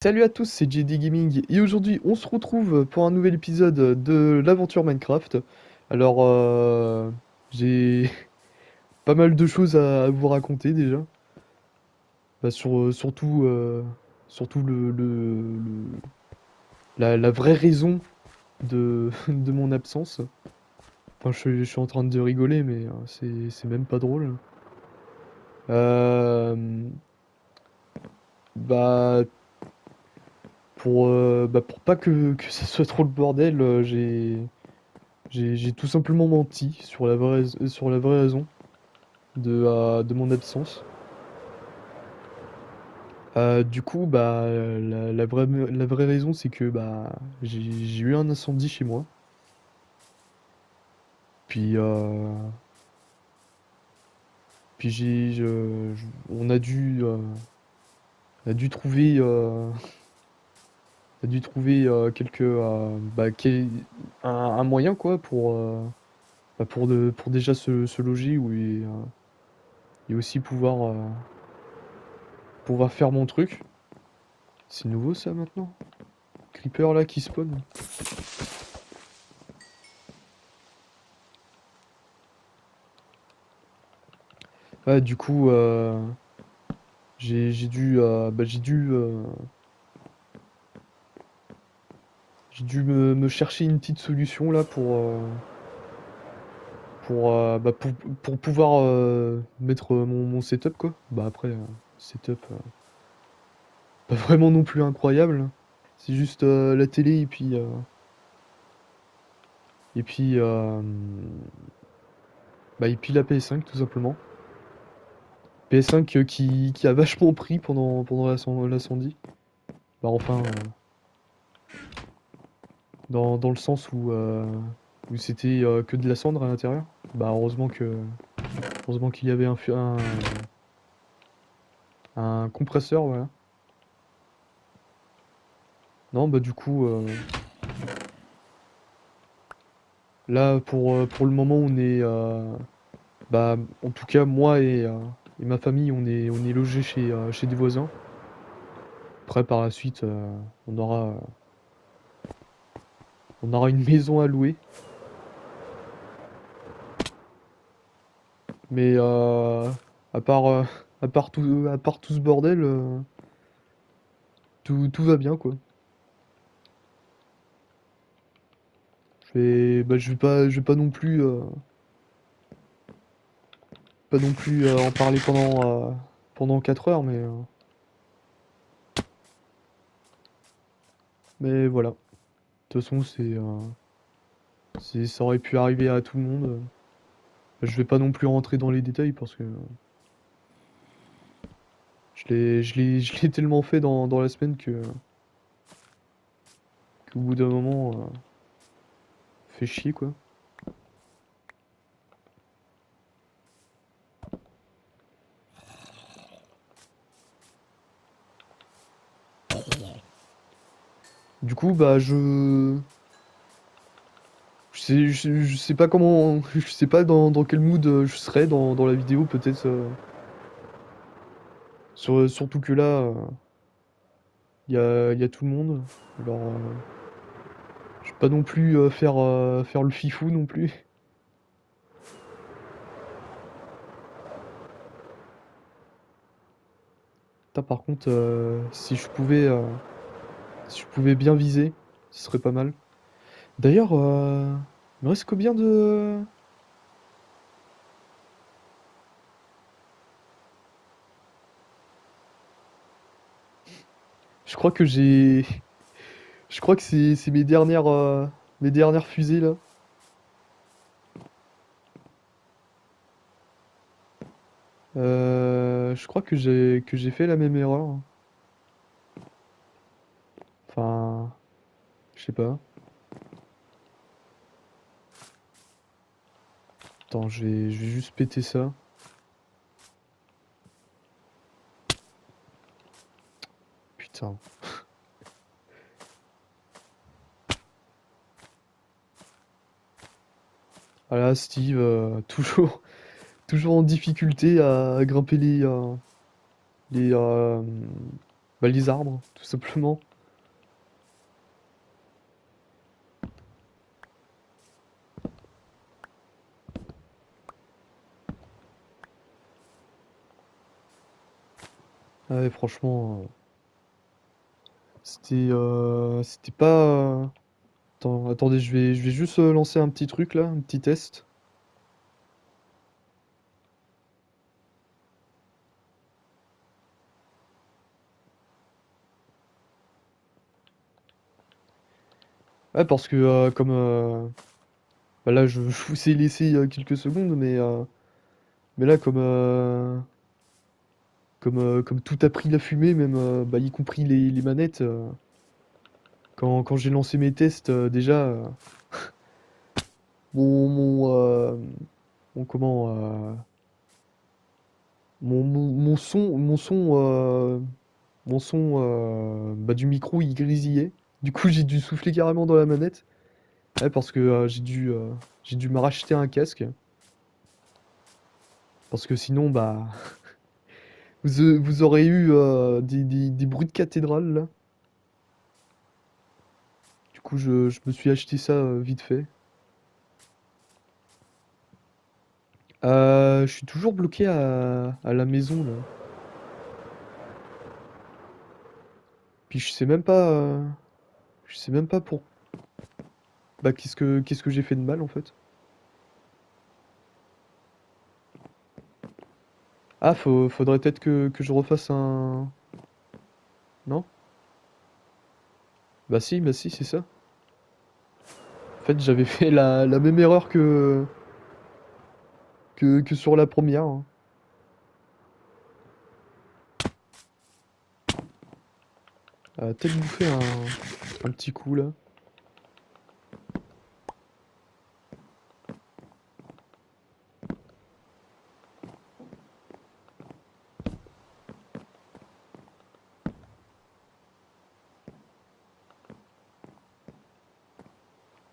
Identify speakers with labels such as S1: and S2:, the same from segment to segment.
S1: Salut à tous, c'est JD Gaming et aujourd'hui on se retrouve pour un nouvel épisode de l'aventure Minecraft. Alors j'ai pas mal de choses à vous raconter déjà. Surtout la vraie raison de mon absence. Enfin je suis en train de rigoler mais c'est même pas drôle. Euh, bah pour pas que ça soit trop le bordel, j'ai tout simplement menti sur sur la vraie raison de mon absence. Du coup, la vraie raison, c'est que j'ai eu un incendie chez moi. Puis, puis on a dû trouver, un moyen quoi pour déjà se loger et aussi pouvoir faire mon truc. C'est nouveau ça maintenant? Creeper là qui spawn. Ouais, du coup, j'ai dû me chercher une petite solution là pour pouvoir mettre mon setup quoi. Bah après, setup pas vraiment non plus incroyable. C'est juste la télé et puis et puis la PS5 tout simplement. PS5 qui a vachement pris pendant l'incendie. Bah enfin, dans le sens où c'était que de la cendre à l'intérieur. Bah heureusement qu'il y avait un compresseur, voilà. Non, bah du coup, là pour le moment on est, bah en tout cas moi et ma famille on est logés chez des voisins. Après par la suite on aura une maison à louer. Mais à part, euh, à part tout ce bordel, tout va bien quoi. Je vais pas non plus en parler pendant 4 heures, mais voilà. De toute façon, ça aurait pu arriver à tout le monde. Je vais pas non plus rentrer dans les détails parce que je l'ai tellement fait dans la semaine qu'au bout d'un moment, fait chier quoi. Du coup, je sais pas comment, je sais pas dans quel mood je serai dans la vidéo, peut-être. Surtout que là, il y a tout le monde. Alors, je vais pas non plus faire le fifou non plus. Putain, par contre, si je pouvais bien viser, ce serait pas mal. D'ailleurs, il me reste combien de... Je crois que j'ai... Je crois que c'est mes dernières fusées, là. Je crois que j'ai fait la même erreur. Enfin, je sais pas. Attends, je vais juste péter ça. Putain. Voilà, Steve, toujours en difficulté à grimper les, Bah, les arbres, tout simplement. Ah ouais, franchement, c'était pas. Attendez, je vais juste lancer un petit truc là, un petit test. Ouais, parce que comme bah là, je vous ai laissé quelques secondes, mais là, comme tout a pris la fumée, même bah, y compris les manettes, quand j'ai lancé mes tests, déjà, mon, mon, euh, mon comment, mon son bah, du micro, il grésillait. Du coup, j'ai dû souffler carrément dans la manette. Ouais, parce que j'ai dû me racheter un casque. Parce que sinon, bah, vous aurez eu des bruits de cathédrale là. Du coup, je me suis acheté ça vite fait. Je suis toujours bloqué à la maison là. Puis je sais même pas pour, bah, qu'est-ce que j'ai fait de mal en fait. Ah, faudrait peut-être que je refasse un. Non? Bah si, c'est ça. En fait, j'avais fait la même erreur que sur la première, hein. Peut-être vous faire un petit coup là.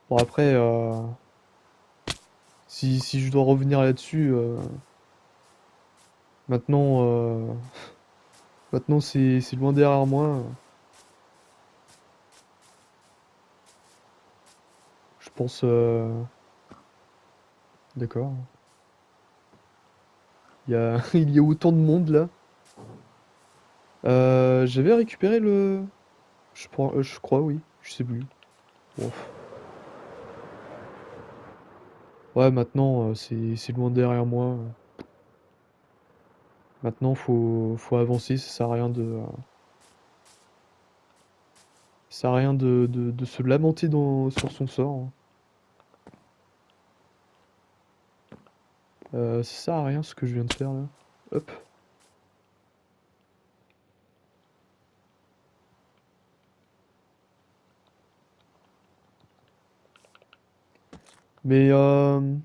S1: Bon après, si je dois revenir là-dessus, maintenant, maintenant c'est loin derrière moi. Je pense, d'accord. Il y a autant de monde là. J'avais récupéré je crois, oui. Je sais plus. Bon. Ouais, maintenant, c'est loin derrière moi. Maintenant, faut avancer. Ça sert à rien de se lamenter sur son sort, hein. Ça sert à rien ce que je viens de faire là. Hop. Mais en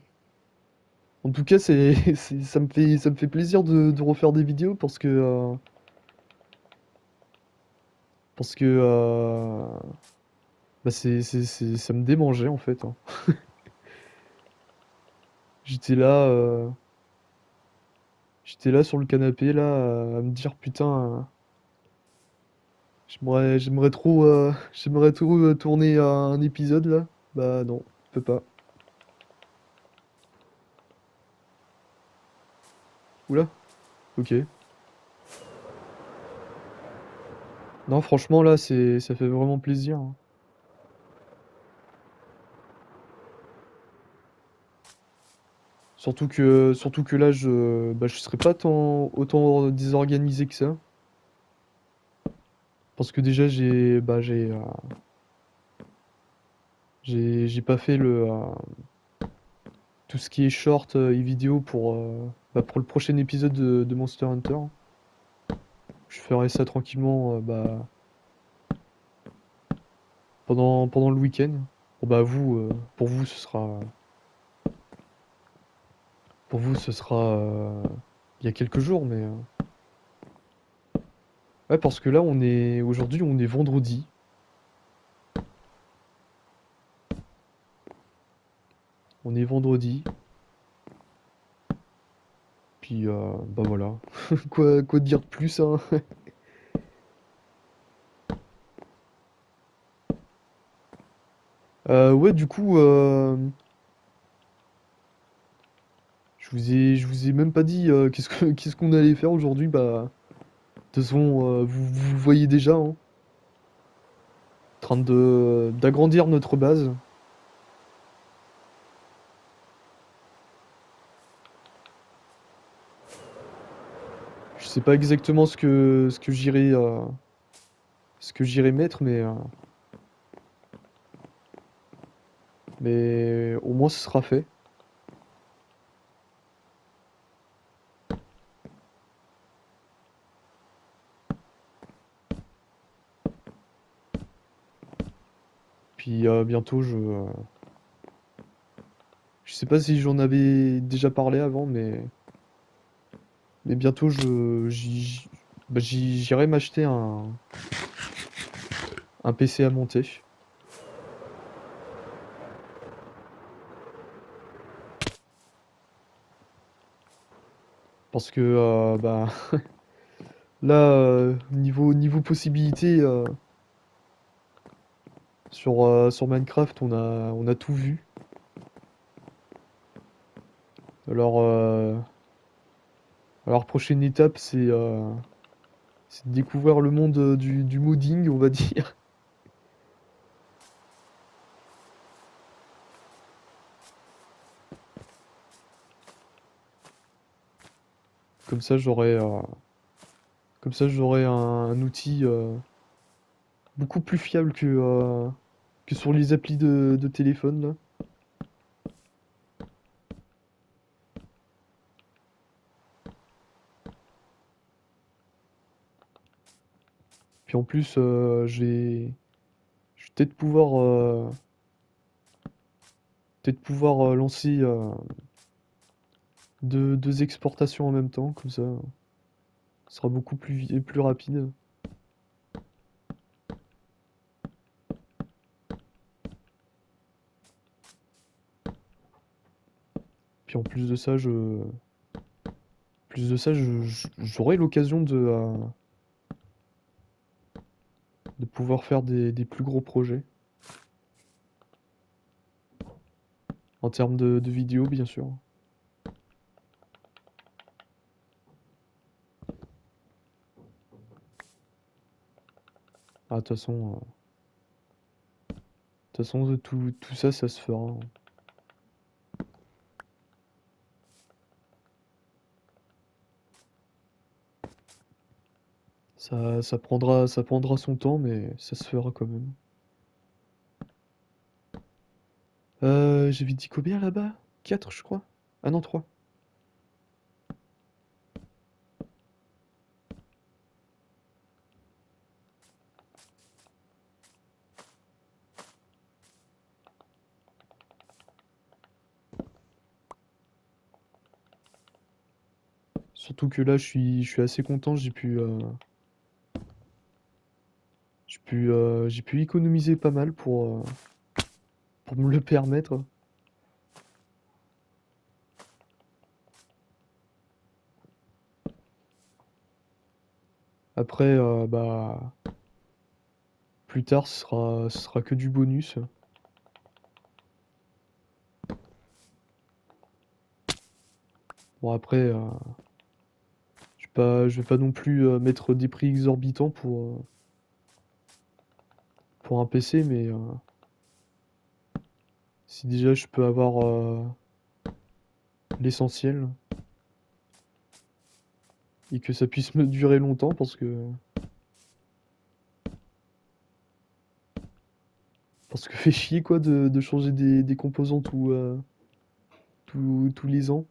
S1: tout cas, ça me fait plaisir de refaire des vidéos parce que bah ça me démangeait en fait, hein. J'étais là, euh, j'étais là sur le canapé là à me dire putain, j'aimerais trop, j'aimerais trop tourner un épisode là. Bah non, je peux pas. Oula, ok. Non, franchement là, ça fait vraiment plaisir, hein. Surtout que là, je serais pas autant désorganisé que ça. Parce que déjà, j'ai pas fait tout ce qui est short et vidéo pour le prochain épisode de Monster Hunter. Je ferai ça tranquillement bah, pendant le week-end. Bon, bah, pour vous, ce sera il y a quelques jours, mais ouais, parce que là, aujourd'hui, on est vendredi. On est vendredi. Puis, bah voilà. Quoi dire de plus, hein? Ouais, du coup, je vous ai même pas dit qu'est-ce qu'on allait faire aujourd'hui. Bah, de toute façon, vous le voyez déjà, hein, en train d'agrandir notre base. Je sais pas exactement ce que j'irai mettre, mais au moins ce sera fait. Puis bientôt, je sais pas si j'en avais déjà parlé avant, mais bientôt j'irai m'acheter un PC à monter. Parce que bah là, niveau possibilités, sur Minecraft, on a tout vu. Alors, prochaine étape, c'est de découvrir le monde du modding, on va dire. Comme ça, j'aurai un outil beaucoup plus fiable que sur les applis de téléphone, là. Puis en plus, je vais peut-être pouvoir lancer deux exportations en même temps, comme ça, ce sera beaucoup plus rapide. Puis en plus de ça, j'aurai l'occasion de pouvoir faire des plus gros projets. En termes de vidéos, bien sûr. Ah, de toute façon, tout ça, ça se fera, hein. Ça prendra son temps, mais ça se fera quand même. J'avais dit combien là-bas? 4, je crois. Ah non, 3. Surtout que là, je suis assez content, j'ai pu économiser pas mal pour me le permettre. Après, bah, plus tard, ce sera que du bonus. Bon, après, je vais pas non plus mettre des prix exorbitants pour un PC, mais si déjà je peux avoir l'essentiel et que ça puisse me durer longtemps, parce que fait chier quoi de changer des composants tous les ans.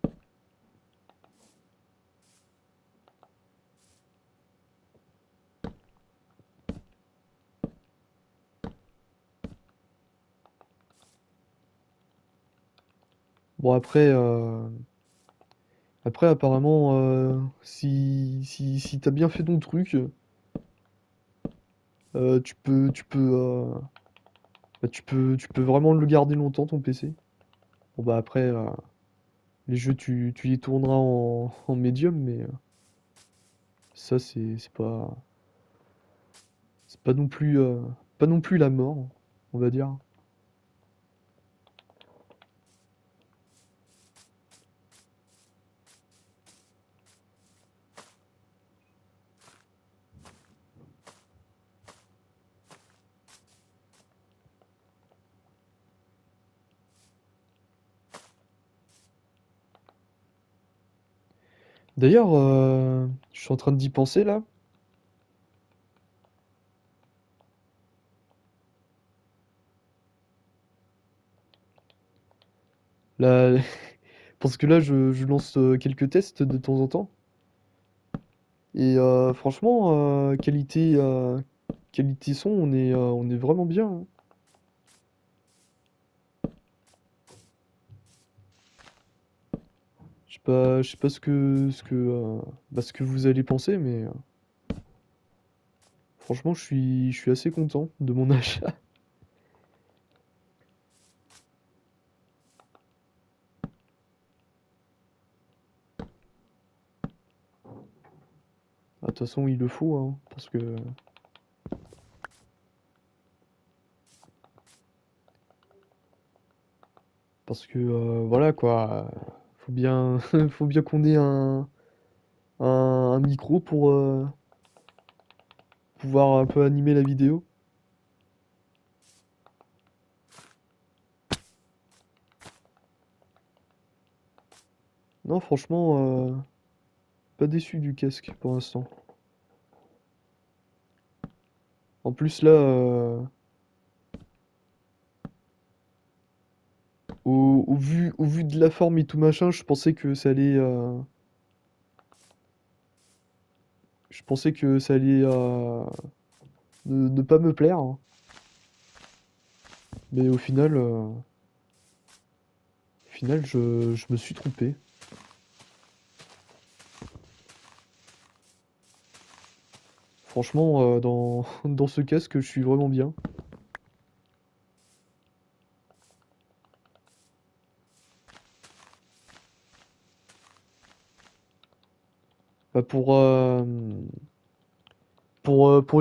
S1: Bon après apparemment si t'as bien fait ton truc, tu peux vraiment le garder longtemps ton PC. Bon bah après les jeux tu les tourneras en médium, mais ça c'est pas non plus la mort, on va dire. D'ailleurs, je suis en train d'y penser là. Là, parce que là, je lance quelques tests de temps en temps. Et franchement, qualité son, on est vraiment bien, hein. Je sais pas ce que vous allez penser, mais franchement, je suis assez content de mon achat. Ah, de toute façon, il le faut, hein, parce que voilà quoi, faut bien, faut bien qu'on ait un micro pour pouvoir un peu animer la vidéo. Non, franchement, pas déçu du casque pour l'instant. En plus là, au vu de la forme et tout machin, je pensais que ça allait ne pas me plaire, hein. Mais au final, je me suis trompé. Franchement, dans ce casque, je suis vraiment bien. Bah, pour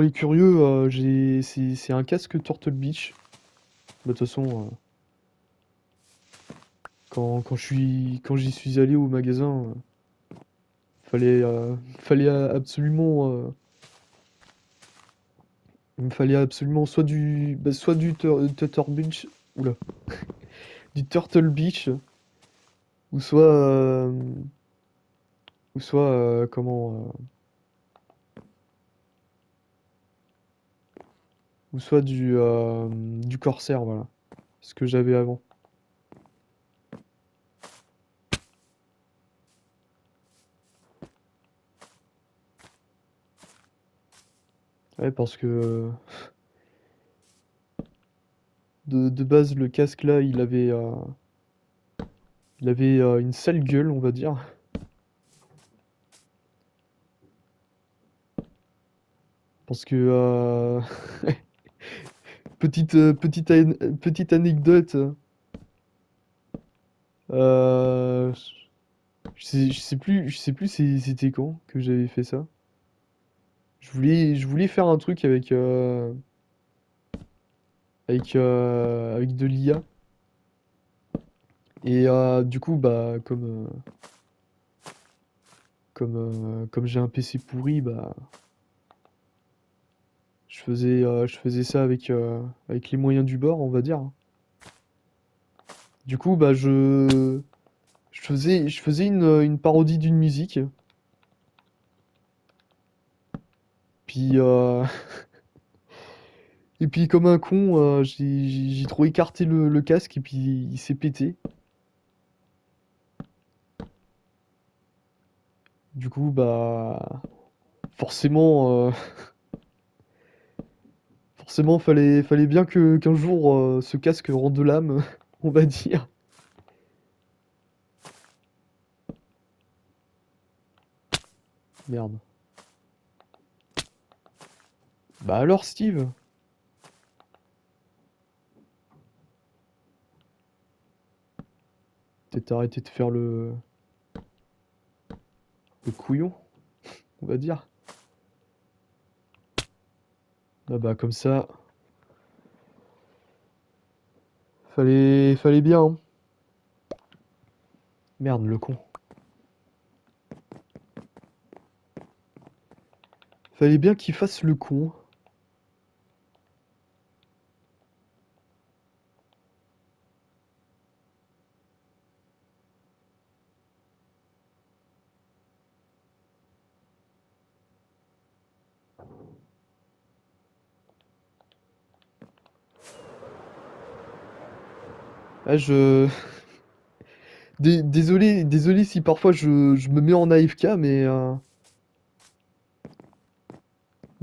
S1: les curieux, c'est un casque Turtle Beach. Bah, de toute façon, quand j'y suis allé au magasin, fallait il me fallait absolument soit du Turtle Beach, oula, du Turtle Beach, ou ou soit du Corsair, voilà, ce que j'avais avant. Ouais, parce que de base, le casque là, il avait une sale gueule, on va dire. Parce que, petite anecdote, euh, je sais plus c'était quand que j'avais fait ça. Je voulais faire un truc avec de l'IA. Et du coup, bah, comme j'ai un PC pourri, bah, je faisais ça avec les moyens du bord, on va dire. Du coup, bah, je faisais une parodie d'une musique. Puis, et puis comme un con, j'ai trop écarté le casque et puis il s'est pété. Du coup, bah, forcément, forcément, fallait bien qu'un jour ce casque rende de l'âme, on va dire. Merde. Bah alors, Steve, peut-être arrêter de faire le couillon, on va dire. Ah bah comme ça, fallait bien, hein. Merde, le con. Fallait bien qu'il fasse le con. Ah, désolé si parfois je me mets en AFK, mais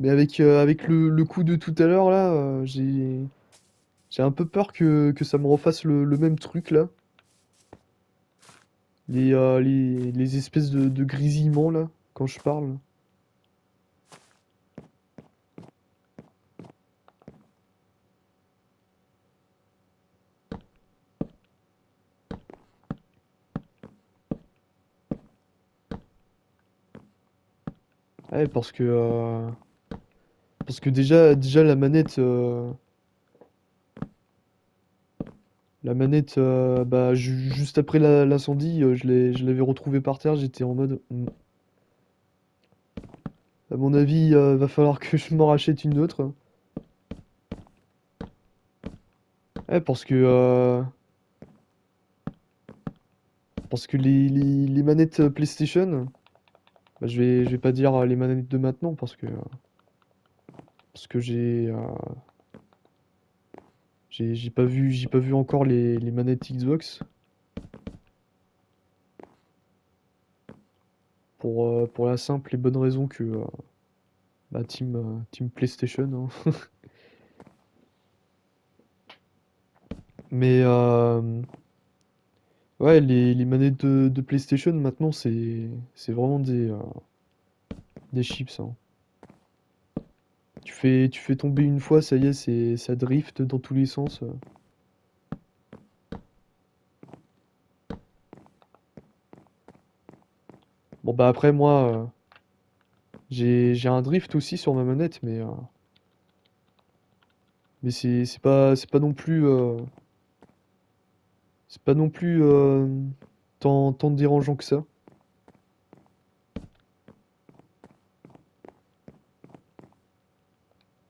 S1: avec le coup de tout à l'heure là, j'ai un peu peur que ça me refasse le même truc là. Les espèces de grésillements là, quand je parle. Ouais, parce que déjà la manette, bah, juste après l'incendie, je l'avais retrouvée par terre, j'étais en mode, à mon avis, va falloir que je m'en rachète une autre. Ouais, parce que les manettes PlayStation, bah, je vais pas dire les manettes de maintenant, parce que j'ai pas vu encore les manettes Xbox, pour la simple et bonne raison que, bah, team PlayStation, hein. Mais, ouais, les manettes de PlayStation maintenant, c'est vraiment des chips, hein. Tu fais tomber une fois, ça y est, ça drift dans tous les sens. Bon, bah après, moi, j'ai un drift aussi sur ma manette, mais c'est pas non plus, c'est pas non plus tant dérangeant que ça.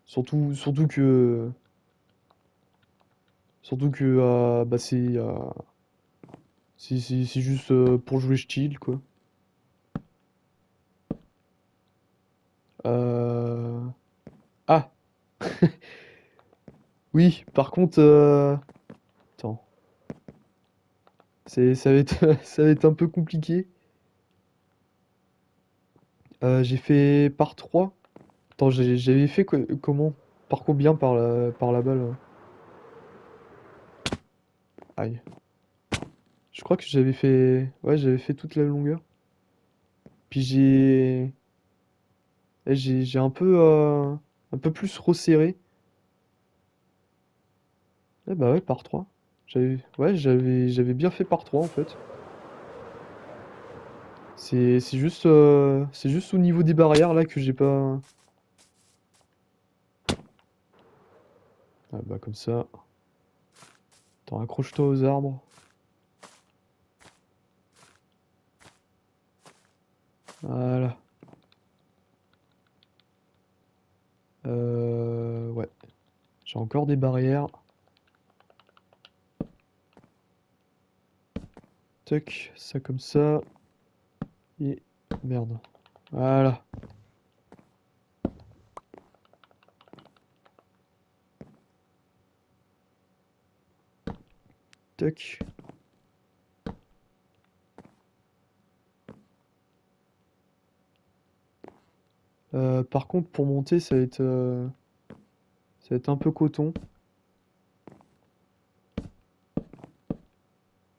S1: Surtout surtout que bah, c'est juste pour jouer chill, quoi. Euh, Ah, oui, par contre, attends, ça va être, ça va être un peu compliqué. J'ai fait par 3. Attends, j'avais fait comment? Par combien par la balle? Aïe. Je crois que j'avais fait. Ouais, j'avais fait toute la longueur. Puis j'ai un peu plus resserré. Eh bah ouais, par 3. J'avais bien fait par 3 en fait. C'est juste au niveau des barrières là que j'ai pas. Ah bah comme ça. Attends, accroche-toi aux arbres. Voilà. Ouais. J'ai encore des barrières. Tac, ça comme ça. Et merde. Voilà. Tac. Par contre, pour monter, ça va être un peu coton.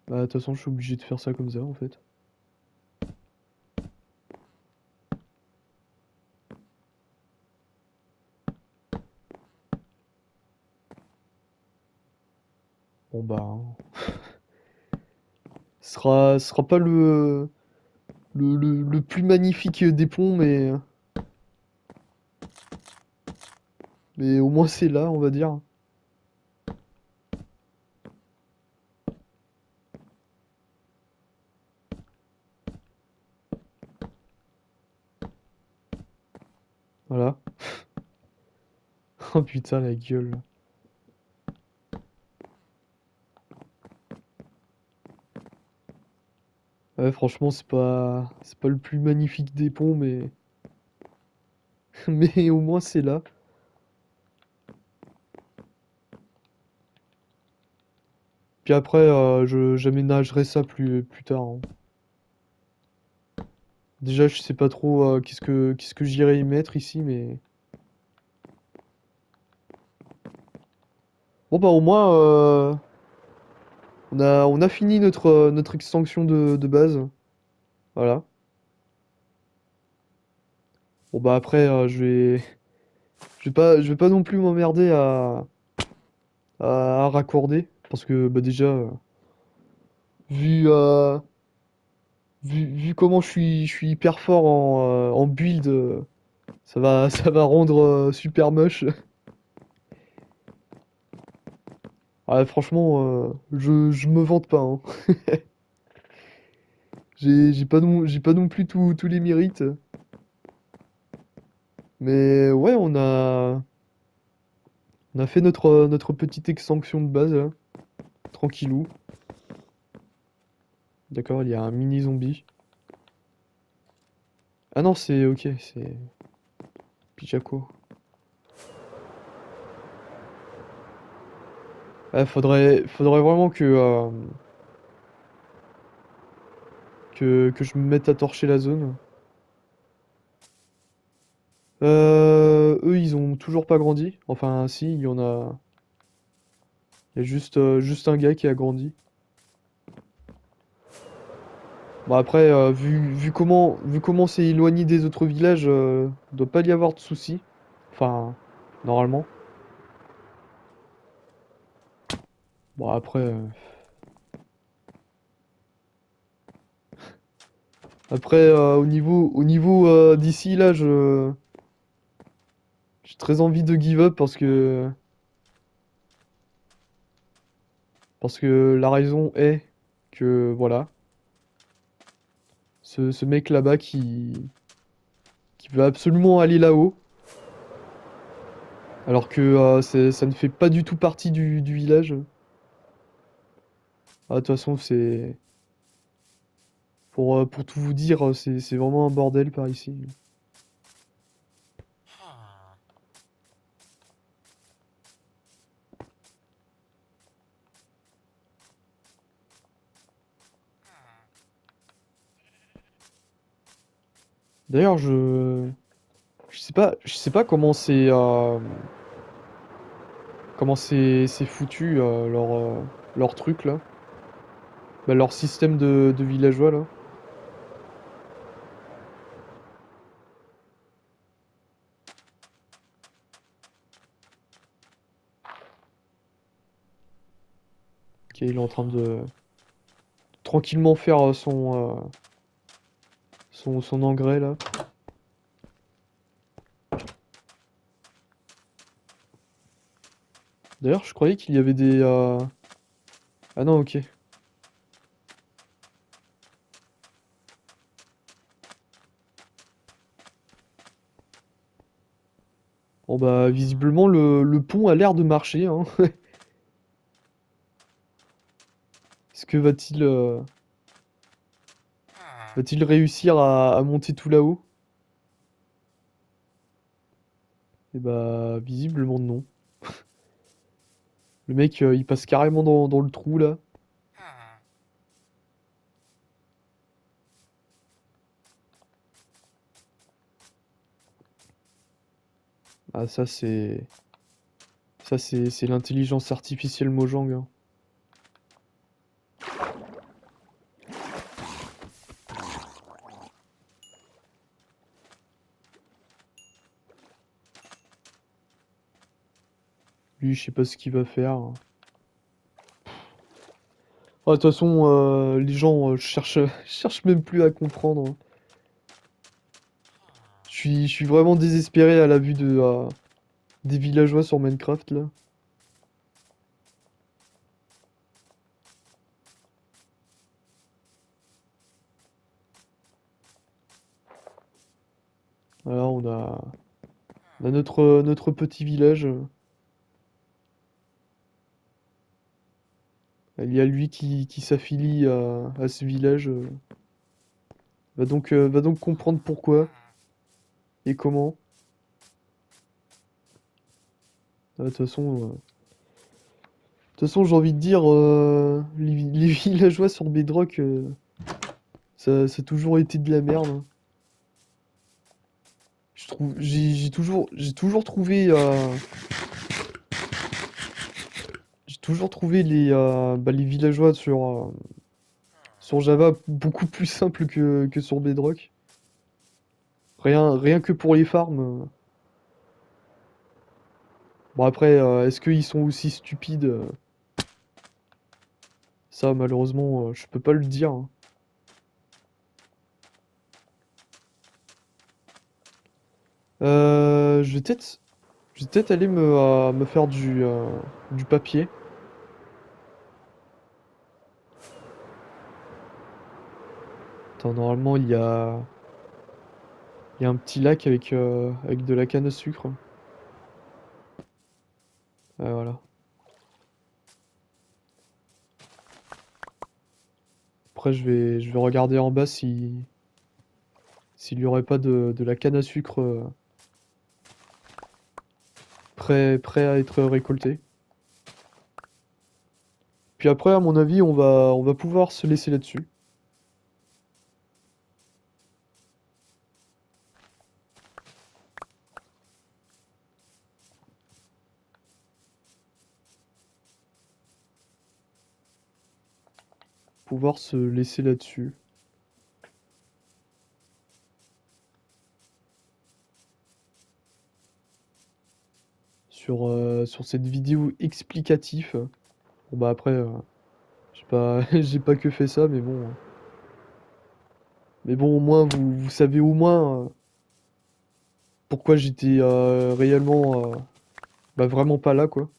S1: Bah, de toute façon, je suis obligé de faire ça comme ça, en fait. Bon, bah, hein. Ce sera pas le plus magnifique des ponts, mais au moins c'est là, on va dire. Voilà. Oh putain, la gueule. Ouais, franchement, c'est pas le plus magnifique des ponts, mais au moins c'est là. Puis après, j'aménagerai ça plus tard, hein. Déjà, je sais pas trop qu'est-ce que j'irai y mettre ici, mais bon bah au moins on a fini notre extension de base. Voilà. Bon bah après, je vais pas non plus m'emmerder à raccorder parce que bah déjà vu euh, vu comment je suis hyper fort en build, ça va rendre super moche. Ouais, franchement, je me vante pas, hein. J'ai pas non plus tous les mérites. Mais ouais, on a fait notre petite extension de base, là. Tranquillou. D'accord, il y a un mini zombie. Ah non, c'est ok, c'est Pichako. Ouais, faudrait vraiment que je me mette à torcher la zone. Eux, ils ont toujours pas grandi. Enfin, si, il y a juste un gars qui a grandi. Bon après, vu comment c'est éloigné des autres villages, doit pas y avoir de soucis. Enfin, normalement. Bon après, au niveau d'ici là, j'ai très envie de give up parce que la raison est que voilà, ce mec là-bas qui veut absolument aller là-haut, alors que ça ne fait pas du tout partie du village. Ah, de toute façon, pour tout vous dire, c'est vraiment un bordel par ici. D'ailleurs, je sais pas comment c'est foutu leur truc là. Bah, leur système de villageois là. Ok, il est en train de tranquillement faire son engrais là. D'ailleurs, je croyais qu'il y avait des. Ah non, ok. Bon bah visiblement le pont a l'air de marcher, hein. Est-ce que va-t-il réussir à monter tout là-haut? Et bah visiblement non. Le mec il passe carrément dans le trou là. Ah ça c'est l'intelligence artificielle Mojang, hein. Lui je sais pas ce qu'il va faire. Ah, de toute façon les gens cherchent même plus à comprendre, hein. Je suis vraiment désespéré à la vue des villageois sur Minecraft là. Voilà, on a notre petit village. Il y a lui qui s'affilie à ce village. Va donc comprendre pourquoi et comment. De toute façon, toute façon, j'ai envie de dire, les villageois sur Bedrock, ça a toujours été de la merde, hein. Je trouve, j'ai toujours trouvé les villageois sur Java beaucoup plus simples que sur Bedrock. Rien que pour les farms. Bon après, est-ce qu'ils sont aussi stupides? Ça, malheureusement, je peux pas le dire, hein. Je vais peut-être, aller me faire du papier. Attends, normalement, il y a un petit lac avec de la canne à sucre. Ouais, voilà. Après, je vais regarder en bas s'il y aurait pas de la canne à sucre prêt à être récoltée. Puis après, à mon avis, on va pouvoir se laisser là-dessus. Pouvoir se laisser là-dessus. Sur cette vidéo explicative. Bon bah après, j'ai pas, j'ai pas que fait ça, mais bon. Mais bon, au moins, vous savez au moins pourquoi j'étais réellement, bah vraiment pas là, quoi.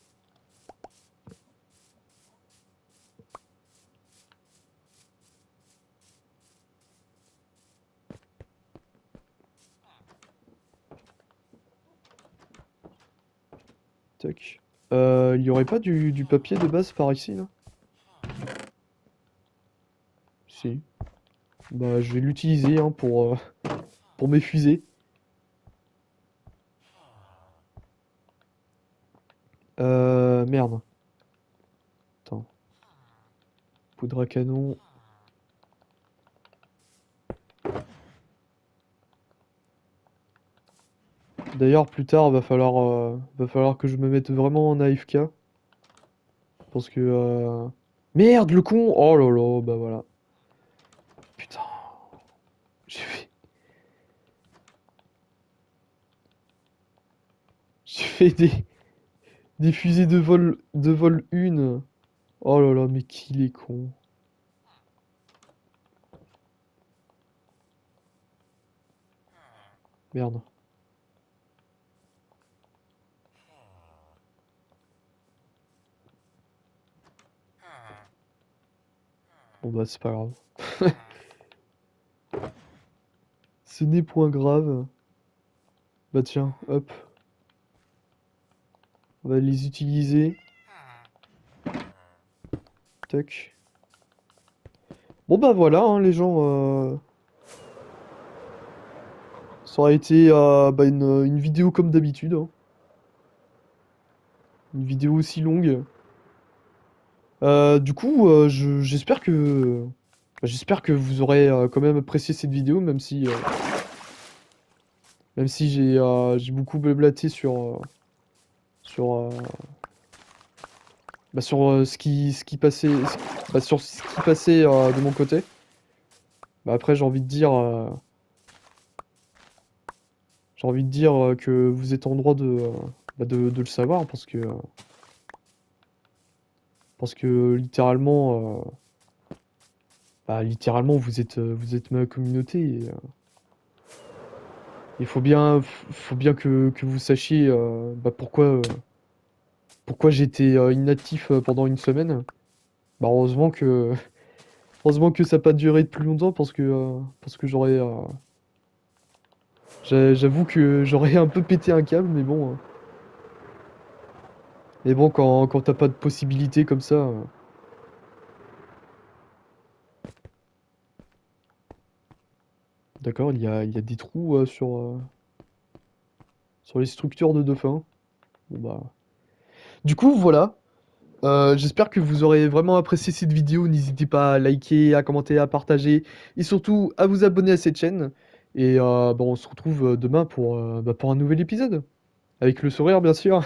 S1: Tac. Il y aurait pas du papier de base par ici, là? Si. Bah, je vais l'utiliser hein, pour mes fusées. Merde. Attends. Poudre à canon. D'ailleurs, plus tard, va falloir que je me mette vraiment en AFK. Parce que... Merde, le con! Oh là là, bah voilà. Putain. J'ai fait, j'ai fait des fusées de vol 1. Oh là là, mais qu'il est con. Merde. Bon bah, c'est pas grave. Ce n'est point grave. Bah tiens, hop. On va les utiliser. Tac. Bon bah voilà, hein, les gens. Ça aurait été bah, une vidéo comme d'habitude, hein. Une vidéo aussi longue. Du coup, j'espère que vous aurez quand même apprécié cette vidéo, même si j'ai beaucoup blablaté sur, euh, bah, sur ce qui passait, bah, sur ce qui passait de mon côté. Bah, après, j'ai envie de dire que vous êtes en droit bah, de le savoir parce que littéralement, bah, littéralement, vous êtes ma communauté. Il faut bien que vous sachiez bah, pourquoi j'étais inactif pendant une semaine. Bah, heureusement que ça n'a pas duré plus longtemps parce que j'avoue que j'aurais un peu pété un câble, mais bon. Mais bon, quand t'as pas de possibilité comme ça. D'accord, il y a des trous sur les structures de dauphins. Bon bah. Du coup, voilà. J'espère que vous aurez vraiment apprécié cette vidéo. N'hésitez pas à liker, à commenter, à partager et surtout à vous abonner à cette chaîne. Et bah, on se retrouve demain pour un nouvel épisode. Avec le sourire, bien sûr.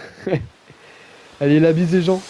S1: Allez, la bise les gens.